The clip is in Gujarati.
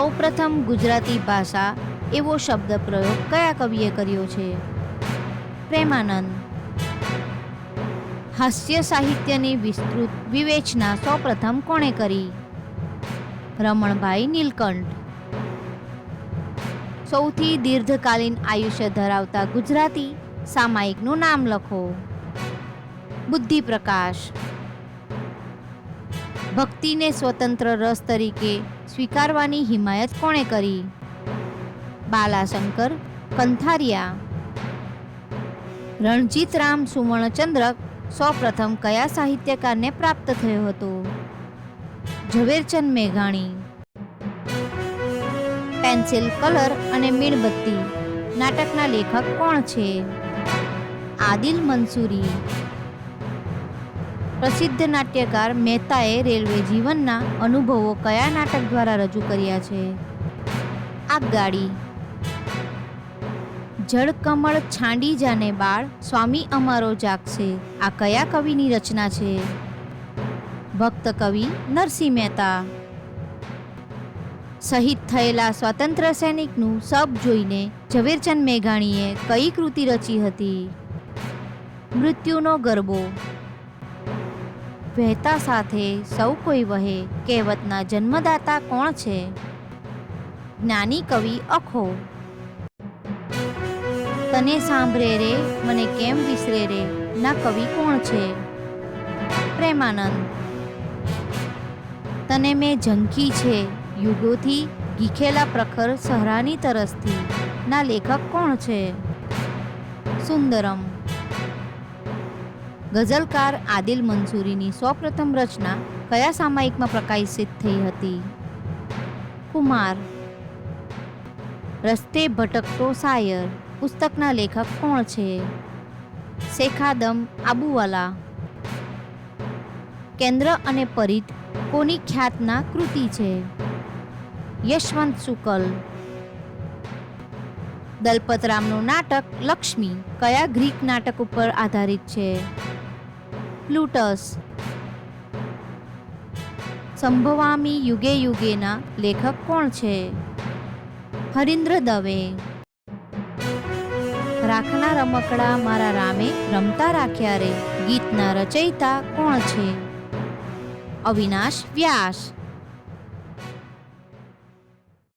સૌપ્રથમ ગુજરાતી ભાષા એવો શબ્દ પ્રયોગ કયા કવિએ કર્યો છે? પ્રેમાનંદ. હાસ્ય સાહિત્યની વિસ્તૃત વિવેચના સૌપ્રથમ કોણે કરી? રમણભાઈ નીલકંઠ. સૌથી દીર્ઘકાલીન આયુષ્ય ધરાવતા ગુજરાતી સામાયિકનું નામ લખો. બુદ્ધિપ્રકાશ. ભક્તિને સ્વતંત્ર રસ તરીકે સ્વીકારવાની હિમાયત કોણે કરી? બાલાશંકર કંથારિયા. રણજીતરામ સુવર્ણચંદ્રક સૌપ્રથમ કયા સાહિત્યકારને પ્રાપ્ત થયો હતો? ઝવેરચંદ મેઘાણી. પેન્સિલ કલર અને મીણબત્તી નાટકના લેખક કોણ છે? આદિલ મંસૂરી. પ્રસિદ્ધ નાટ્યકાર મહેતાએ રેલવે જીવનના અનુભવો કયા નાટક દ્વારા રજૂ કર્યા છે? આગગાડી. જળકમળ છાંડી જાને બાળ સ્વામી અમારો જાગશે આ કયા કવિની રચના છે? ભક્ત કવિ નરસિંહ મહેતા. શહીદ થયેલા સ્વાતંત્ર્ય સૈનિકનું શબ જોઈને ઝવેરચંદ મેઘાણીએ કઈ કૃતિ રચી હતી? મૃત્યુનો ગરબો. વહેતા સાથે સૌ કોઈ વહે કહેવતના જન્મદાતા કોણ છે? જ્ઞાની કવિ અખો. તને સાંભળે રે મને કેમ વિસરે રે ના કવિ કોણ છે? પ્રેમાનંદ. તને મેં ઝંખી છે યુગોથી ગીખેલા પ્રખર સહરાની તરસથી ના લેખક કોણ છે? સુંદરમ. ગઝલકાર આદિલ મંસૂરીની સૌપ્રથમ રચના કયા સામાયિકમાં પ્રકાશિત થઈ હતી? કુમાર. રસ્તે ભટકતો શાયર પુસ્તકના લેખક કોણ છે? શેખાદમ આબુવાલા. કેન્દ્ર અને પરિત કોની ખ્યાતના કૃતિ છે? યશવંત શુકલ. દલપતરામનું નાટક લક્ષ્મી કયા ગ્રીક નાટક ઉપર આધારિત છે? પ્લુટસ. સંભવામી યુગે યુગેના લેખક કોણ છે? હરીન્દ્ર દવે. રાખના રમકડા મારા રામે રમતા રાખ્યા રે ગીતના રચયિતા કોણ છે? અવિનાશ વ્યાસ.